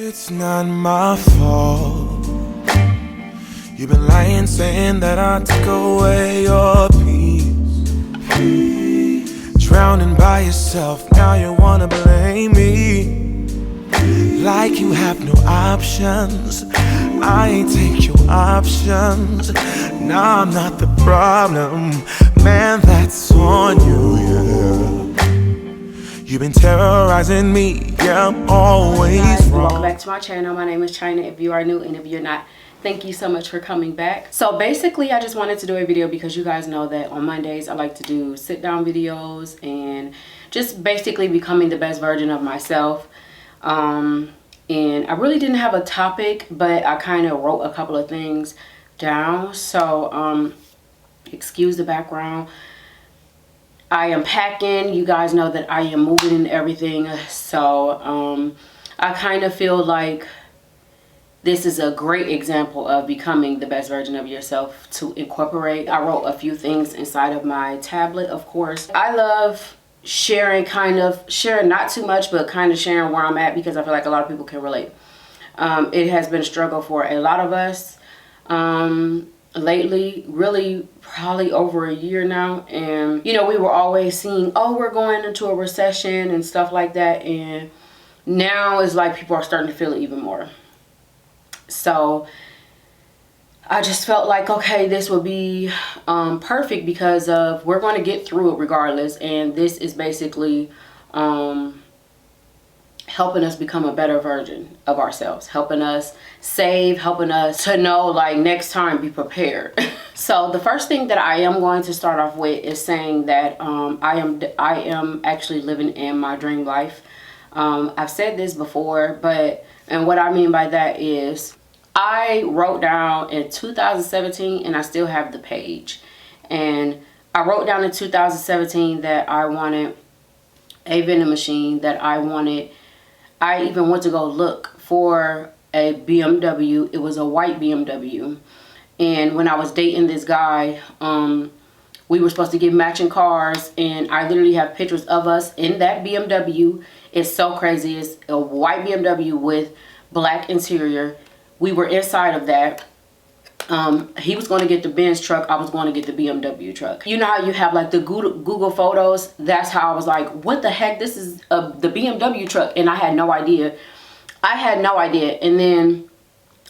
It's not my fault. You've been lying, saying that I took away your peace. Drowning by yourself, now you wanna blame me. Like you have no options. I ain't take your options. Now I'm not the problem. Man, that's on you, yeah. You've been terrorizing me, yeah, I'm always wrong. Welcome back to my channel. My name is China. If you are new and if you're not, thank you so much for coming back. So basically, I just wanted to do a video because you guys know that on Mondays, I like to do sit down videos and just basically becoming the best version of myself. And I really didn't have a topic, but I kind of wrote a couple of things down. So excuse the background. I am packing. You guys know that I am moving and everything. So I kind of feel like this is a great example of becoming the best version of yourself to incorporate. I wrote a few things inside of my tablet, of course. I love sharing, not too much, but kind of sharing where I'm at because I feel like a lot of people can relate. It has been a struggle for a lot of us lately, really probably over a year now. And, you know, we were always seeing, oh, we're going into a recession and stuff like that. And now it's like people are starting to feel it even more. So I just felt like, okay, this would be perfect because of we're going to get through it regardless. And this is basically helping us become a better version of ourselves, helping us save, helping us to know, like, next time be prepared. So the first thing that I am going to start off with is saying that I am actually living in my dream life. I've said this before, and what I mean by that is I wrote down in 2017, and I still have the page, and I wrote down in 2017 that I wanted a vending machine, that I even went to go look for a BMW. It was a white BMW. And when I was dating this guy, we were supposed to get matching cars, and I literally have pictures of us in that BMW. It's so crazy. It's a white BMW with black interior. We were inside of that. He was going to get the Benz truck. I was going to get the BMW truck. You know how you have like the Google photos? That's how I was like, what the heck? This is the BMW truck. And I had no idea. And then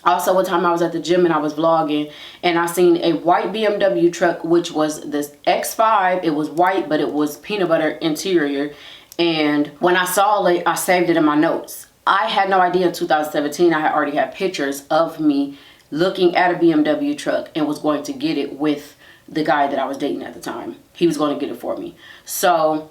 also one time I was at the gym and I was vlogging and I seen a white BMW truck, which was this X5. It was white, but it was peanut butter interior. And when I saw it, I saved it in my notes. I had no idea in 2017 I had already had pictures of me looking at a BMW truck and was going to get it with the guy that I was dating at the time. He was going to get it for me. So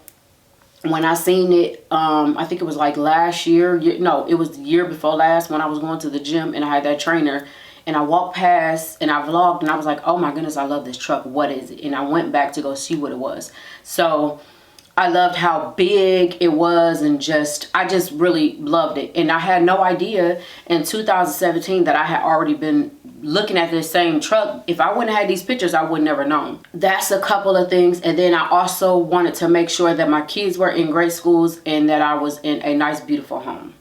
when I seen it, I think it was like last year. No, it was the year before last when I was going to the gym and I had that trainer. And I walked past and I vlogged and I was like, oh my goodness, I love this truck. What is it? And I went back to go see what it was. So I loved how big it was and I just really loved it. And I had no idea in 2017 that I had already been looking at this same truck. If I wouldn't have had these pictures, I would never known. That's a couple of things. And then I also wanted to make sure that my kids were in great schools and that I was in a nice, beautiful home.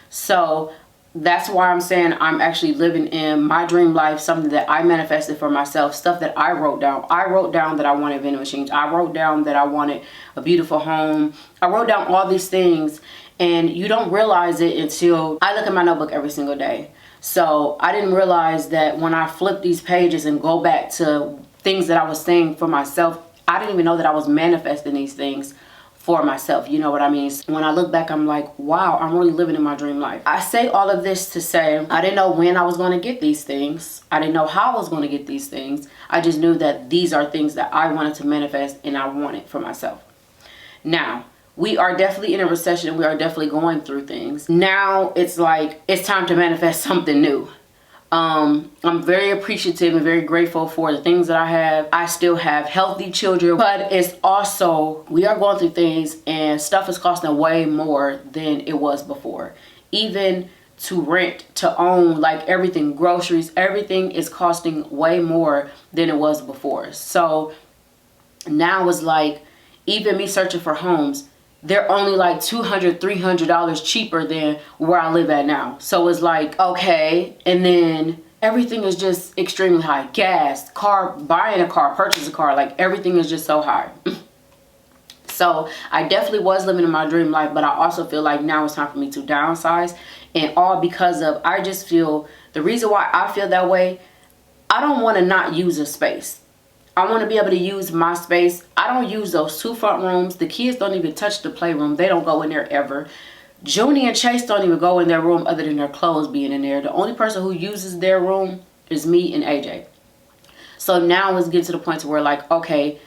So that's why I'm saying I'm actually living in my dream life, something that I manifested for myself, stuff that I wrote down. I wrote down that I wanted vending machines. I wrote down that I wanted a beautiful home. I wrote down all these things, and you don't realize it until I look at my notebook every single day. So I didn't realize that when I flip these pages and go back to things that I was saying for myself, I didn't even know that I was manifesting these things for myself. You know what I mean? When I look back, I'm like, wow, I'm really living in my dream life. I say all of this to say I didn't know when I was going to get these things. I didn't know how I was going to get these things. I just knew that these are things that I wanted to manifest and I wanted for myself. Now, we are definitely in a recession. We are definitely going through things. Now it's like it's time to manifest something new. I'm very appreciative and very grateful for the things that I have. I still have healthy children, but it's also, we are going through things and stuff is costing way more than it was before. Even to rent, to own, like everything, groceries, everything is costing way more than it was before. So now it's like, even me searching for homes, they're only like $200-$300 cheaper than where I live at now. So it's like, okay. And then everything is just extremely high. Gas, buying a car, purchase a car, like everything is just so high. So I definitely was living in my dream life, but I also feel like now it's time for me to downsize. And all because of, I just feel, the reason why I feel that way, I don't want to not use a space. I want to be able to use my space. I don't use those 2 front rooms. The kids don't even touch the playroom. They don't go in there ever. Junie and Chase don't even go in their room other than their clothes being in there. The only person who uses their room is me and AJ. So now it's getting to the point to where like, okay,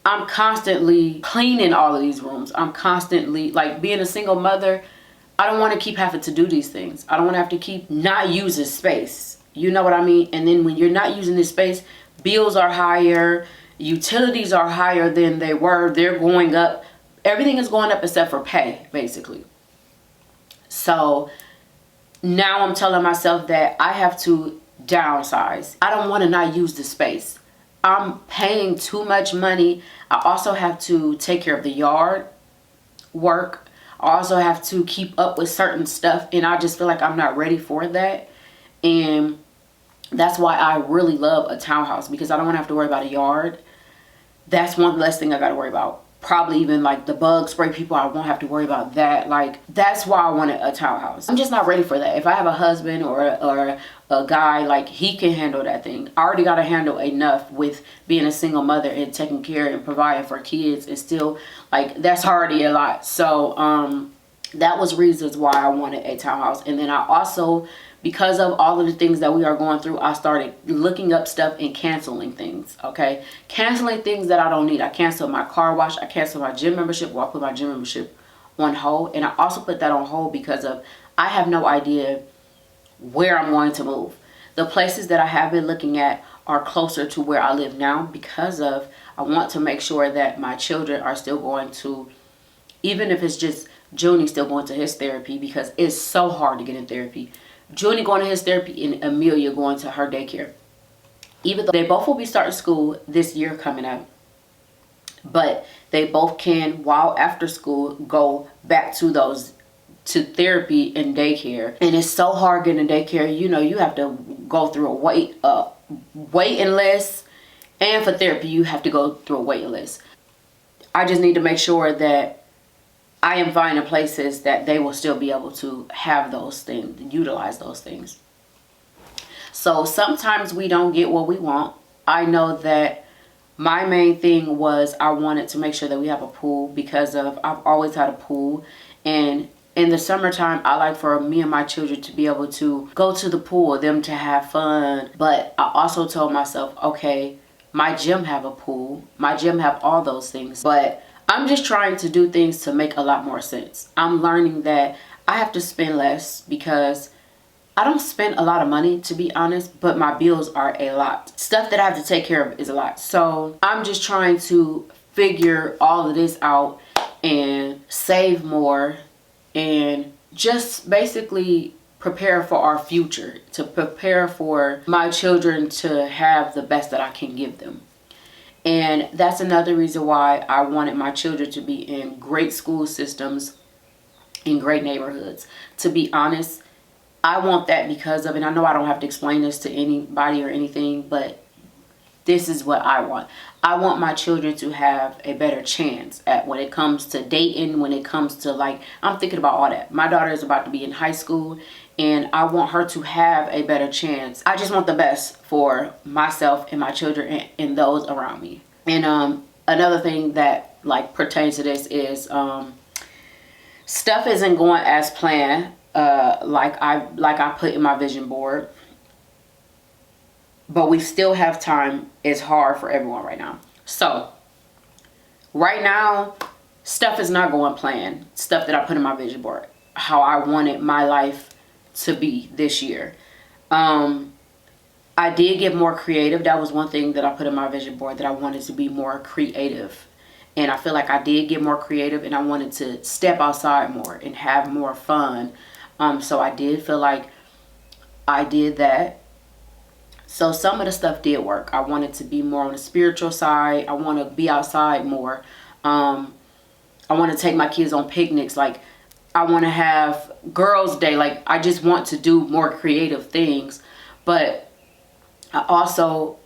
I'm constantly cleaning all of these rooms. I'm constantly, like, being a single mother, I don't want to keep having to do these things. I don't want to have to keep not using space. You know what I mean? And then when you're not using this space, bills are higher, utilities are higher than they were. They're going up. Everything is going up except for pay, basically. So now I'm telling myself that I have to downsize. I don't want to not use the space. I'm paying too much money. I also have to take care of the yard work. I also have to keep up with certain stuff, and I just feel like I'm not ready for that. And that's why I really love a townhouse, because I don't want to have to worry about a yard. That's one less thing I got to worry about. Probably even like the bug spray people, I won't have to worry about that. Like, that's why I wanted a townhouse. I'm just not ready for that. If I have a husband or a guy, like, he can handle that thing. I already got to handle enough with being a single mother and taking care and providing for kids, and still, like, that's already a lot. So that was reasons why I wanted a townhouse. And then I also, because of all of the things that we are going through, I started looking up stuff and canceling things, okay? Canceling things that I don't need. I canceled my car wash. I canceled my gym membership. Well, I put my gym membership on hold. And I also put that on hold because of, I have no idea where I'm going to move. The places that I have been looking at are closer to where I live now, because of, I want to make sure that my children are still going to, even if it's just Junie still going to his therapy, because it's so hard to get in therapy. Junie going to his therapy and Amelia going to her daycare. Even though they both will be starting school this year coming up, but they both can, while after school, go back to therapy and daycare. And it's so hard getting in daycare. You know, you have to go through a waiting list, and for therapy you have to go through a waiting list. I just need to make sure that I am finding places that they will still be able to have those things, utilize those things. So sometimes we don't get what we want. I know that my main thing was I wanted to make sure that we have a pool, because of, I've always had a pool, and in the summertime I like for me and my children to be able to go to the pool, them to have fun. But I also told myself, okay, my gym have a pool, my gym have all those things, but I'm just trying to do things to make a lot more sense. I'm learning that I have to spend less, because I don't spend a lot of money, to be honest, but my bills are a lot. Stuff that I have to take care of is a lot. So I'm just trying to figure all of this out and save more, and just basically prepare for our future, to prepare for my children to have the best that I can give them. And that's another reason why I wanted my children to be in great school systems, in great neighborhoods. To be honest, I want that because of, and I know I don't have to explain this to anybody or anything, but this is what I want. I want my children to have a better chance at when it comes to dating, when it comes to, like, I'm thinking about all that. My daughter is about to be in high school, and I want her to have a better chance. I just want the best for myself and my children and those around me. And another thing that, like, pertains to this is stuff isn't going as planned, like I put in my vision board. But we still have time. It's hard for everyone right now. So right now, stuff is not going planned. Stuff that I put in my vision board, how I wanted my life to be this year. I did get more creative. That was one thing that I put in my vision board, that I wanted to be more creative. And I feel like I did get more creative, and I wanted to step outside more and have more fun. So I did feel like I did that. So some of the stuff did work. I wanted to be more on the spiritual side. I want to be outside more. I I want to take my kids on picnics. Like, I want to have girls' day. Like, I just want to do more creative things. But I also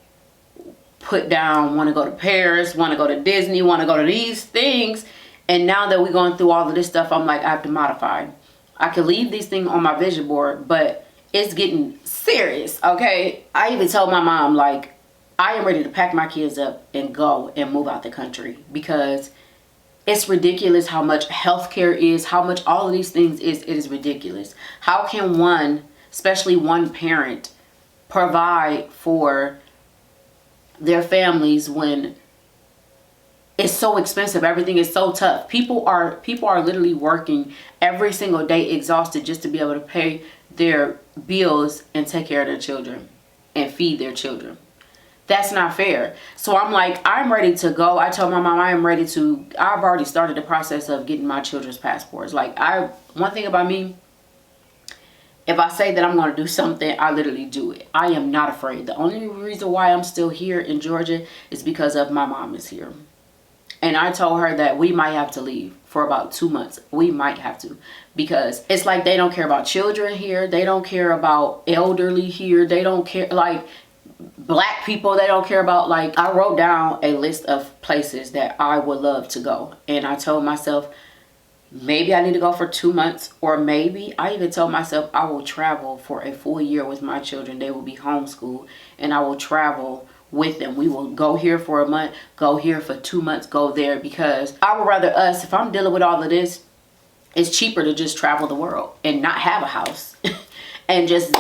put down, want to go to Paris, want to go to Disney, want to go to these things. And now that we're going through all of this stuff, I'm like, I have to modify. I could leave these things on my vision board, but it's getting serious, okay? I even told my mom, like, I am ready to pack my kids up and go and move out the country, because it's ridiculous how much healthcare is, how much all of these things is. It is ridiculous. How can one, especially one parent, provide for their families when it's so expensive? Everything is so tough. People are literally working every single day, exhausted, just to be able to pay their bills and take care of their children and feed their children. That's not fair. So I'm like, I'm ready to go. I told my mom I've already started the process of getting my children's passports. Like, one thing about me, if I say that I'm going to do something, I literally do it. I am not afraid. The only reason why I'm still here in Georgia is because of my mom is here. And I told her that we might have to leave for about 2 months. We might have to, because it's like they don't care about children here. They don't care about elderly here. They don't care, like, black people, they don't care about. Like, I wrote down a list of places that I would love to go. And I told myself, maybe I need to go for 2 months, or maybe I even told myself I will travel for a full year with my children. They will be homeschooled, and I will travel with them. We will go here for a month, go here for 2 months, go there, because I would rather us, if I'm dealing with all of this, it's cheaper to just travel the world and not have a house and just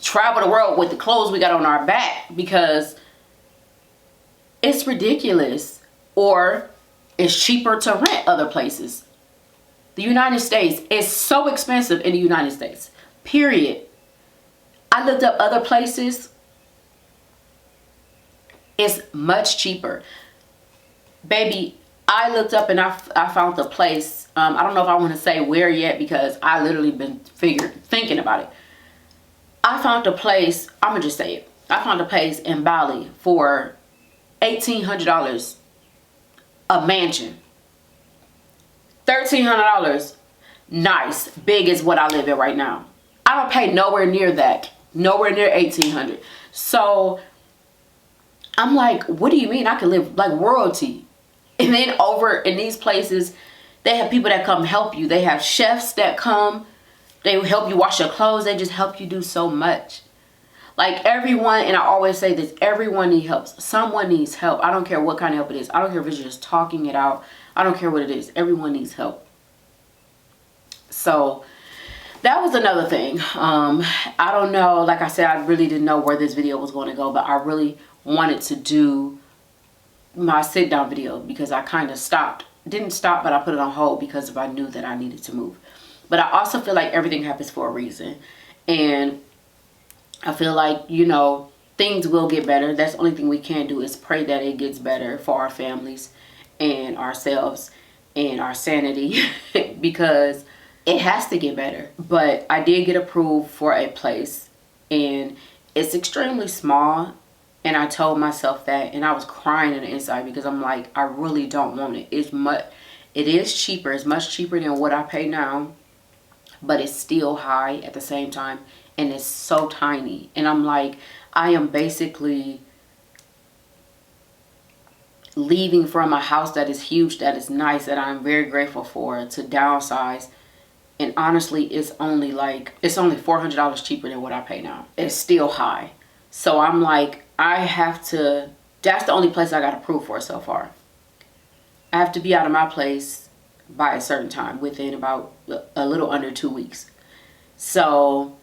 travel the world with the clothes we got on our back, because it's ridiculous. Or it's cheaper to rent other places. The United States is so expensive in the United States, period. I looked up other places. It's much cheaper. Baby, I looked up and I found a place. I don't know if I want to say where yet, because I literally been thinking about it. I found a place, I'm going to just say it. I found a place in Bali for $1,800 a mansion. $1,300. Nice. Big is what I live in right now. I don't pay nowhere near that. Nowhere near $1,800. So I'm like, what do you mean I can live like royalty? And then over in these places, they have people that come help you. They have chefs that come. They help you wash your clothes. They just help you do so much. Like, everyone, and I always say this, everyone needs help. Someone needs help. I don't care what kind of help it is. I don't care if it's just talking it out. I don't care what it is. Everyone needs help. So that was another thing. I don't know. Like I said, I really didn't know where this video was going to go, but I really wanted to do my sit down video, because I kind of didn't stop, but I put it on hold because I knew that I needed to move. But I also feel like everything happens for a reason. And I feel like, you know, things will get better. That's the only thing we can do, is pray that it gets better for our families and ourselves and our sanity, because it has to get better. But I did get approved for a place, and it's extremely small. And I told myself that, and I was crying on the inside, because I'm like, I really don't want it. It is cheaper. It's much cheaper than what I pay now, but it's still high at the same time, and it's so tiny. And I'm like, I am basically leaving from a house that is huge, that is nice, that I'm very grateful for, to downsize. And honestly, it's only $400 cheaper than what I pay now. It's still high. So I'm like, that's the only place I got approved for so far. I have to be out of my place by a certain time, within about a little under 2 weeks. So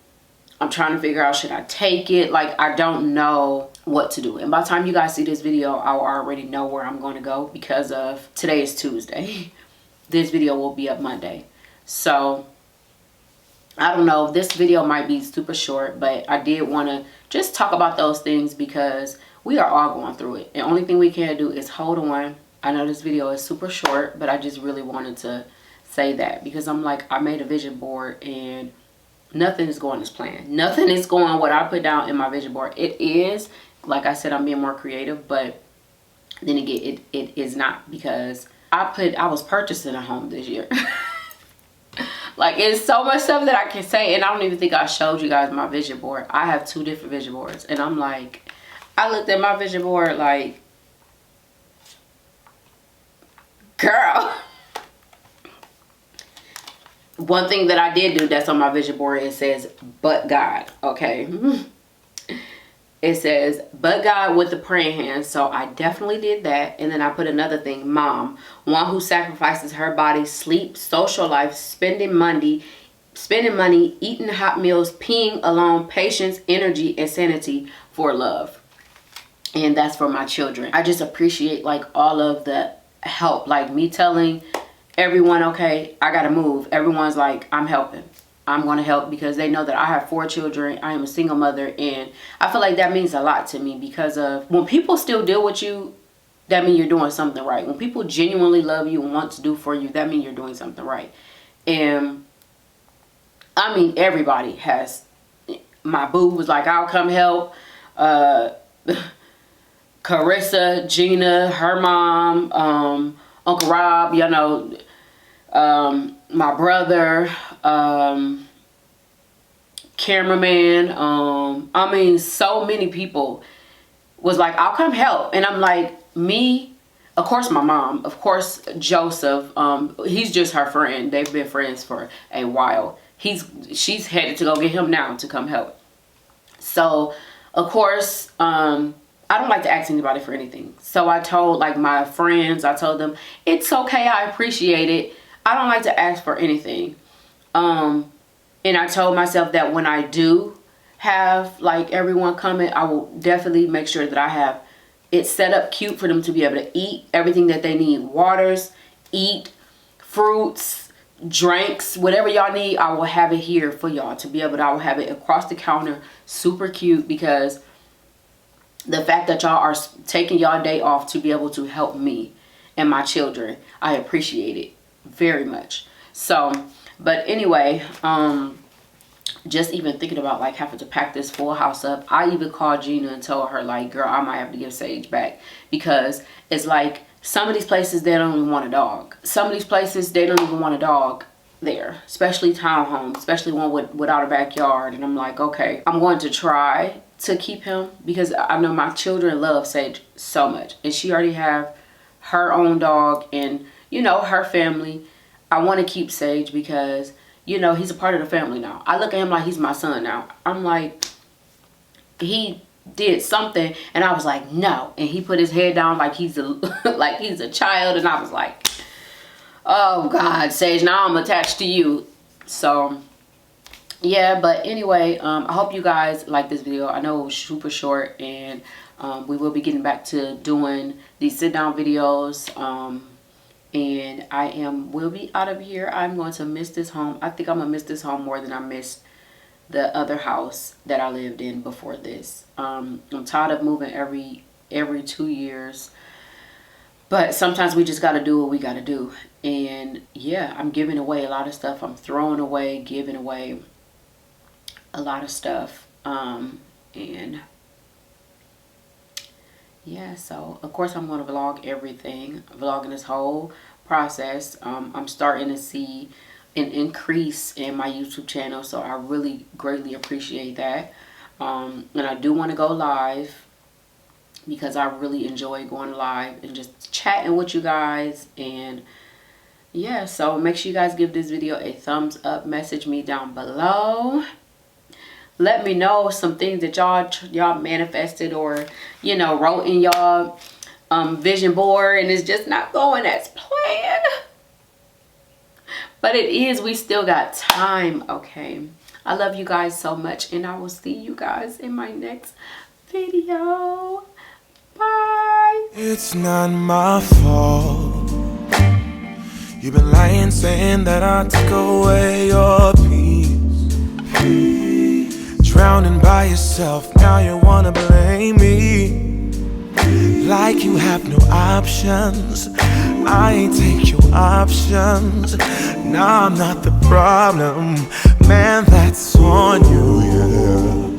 I'm trying to figure out, should I take it? Like, I don't know what to do. And by the time you guys see this video, I'll already know where I'm going to go, because of today is Tuesday. This video will be up Monday. So I don't know. This video might be super short, but I did want to just talk about those things, because we are all going through it. And the only thing we can do is hold on. I know this video is super short, but I just really wanted to say that, because I'm like, I made a vision board and nothing is going as planned. Nothing is going what I put down in my vision board. It is, like I said, I'm being more creative, but then again, it is not, because I was purchasing a home this year. Like, it's so much stuff that I can say, and I don't even think I showed you guys my vision board. I have 2 different vision boards, and I'm like, I looked at my vision board like, girl. One thing that I did do that's on my vision board, it says, but God, okay? It says, but God with the praying hands. So I definitely did that. And then I put another thing, mom, one who sacrifices her body, sleep, social life, spending money, eating hot meals, peeing alone, patience, energy, and sanity for love. And that's for my children. I just appreciate like all of the help, like me telling everyone, okay, I gotta move. Everyone's like, I'm helping. I'm going to help, because they know that I have 4 children. I am a single mother, and I feel like that means a lot to me, because of when people still deal with you, that means you're doing something right. When people genuinely love you and want to do for you, that means you're doing something right. And I mean, everybody has. My boo was like, I'll come help. Carissa, Gina, her mom, Uncle Rob, you know, my brother, cameraman, I mean, so many people was like, I'll come help. And I'm like, me, of course my mom, of course Joseph, he's just her friend. They've been friends for a while. She's headed to go get him now to come help. So of course, I don't like to ask anybody for anything. So I told like my friends, I told them, it's okay, I appreciate it. I don't like to ask for anything. And I told myself that when I do have like everyone coming, I will definitely make sure that I have it set up cute for them to be able to eat everything that they need. Waters, eat, fruits, drinks, whatever y'all need, I will have it here for y'all to be able to, I will have it across the counter, super cute, because the fact that y'all are taking y'all day off to be able to help me and my children, I appreciate it very much. So, but anyway, just even thinking about like having to pack this full house up, I even called Gina and told her like, girl, I might have to give Sage back, because it's like some of these places, they don't even want a dog. Some of these places, they don't even want a dog there, especially townhomes, especially one without a backyard. And I'm like, okay, I'm going to try to keep him, because I know my children love Sage so much, and she already have her own dog and, you know, her family. I want to keep Sage because, you know, he's a part of the family now. I look at him like he's my son now. I'm like, he did something and I was like, no. And he put his head down like he's a like he's a child, and I was like, oh God, Sage, now I'm attached to you. So yeah, but anyway, I hope you guys like this video. I know it was super short, and we will be getting back to doing these sit down videos. And will be out of here. I'm going to miss this home. I think I'm gonna miss this home more than I missed the other house that I lived in before this. I'm tired of moving every 2 years, but sometimes we just got to do what we got to do. And yeah, I'm giving away a lot of stuff. I'm throwing away, giving away a lot of stuff. And yeah, so of course I'm going to vlog everything, vlogging this whole process. I'm starting to see an increase in my YouTube channel, so I really greatly appreciate that. And I do want to go live, because I really enjoy going live and just chatting with you guys. And yeah, so make sure you guys give this video a thumbs up. Message me down below. Let me know some things that y'all manifested, or, you know, wrote in y'all vision board and it's just not going as planned. But it is. We still got time, okay? I love you guys so much, and I will see you guys in my next video. Bye. It's not my fault. You've been lying, saying that I took away your peace. Drowning by yourself, now you wanna blame me. Like you have no options. I ain't take your options. Nah, I'm not the problem. Man, that's on you, yeah.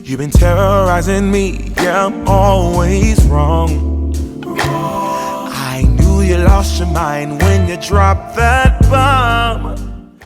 You've been terrorizing me, yeah, I'm always wrong. I knew you lost your mind when you dropped that bomb.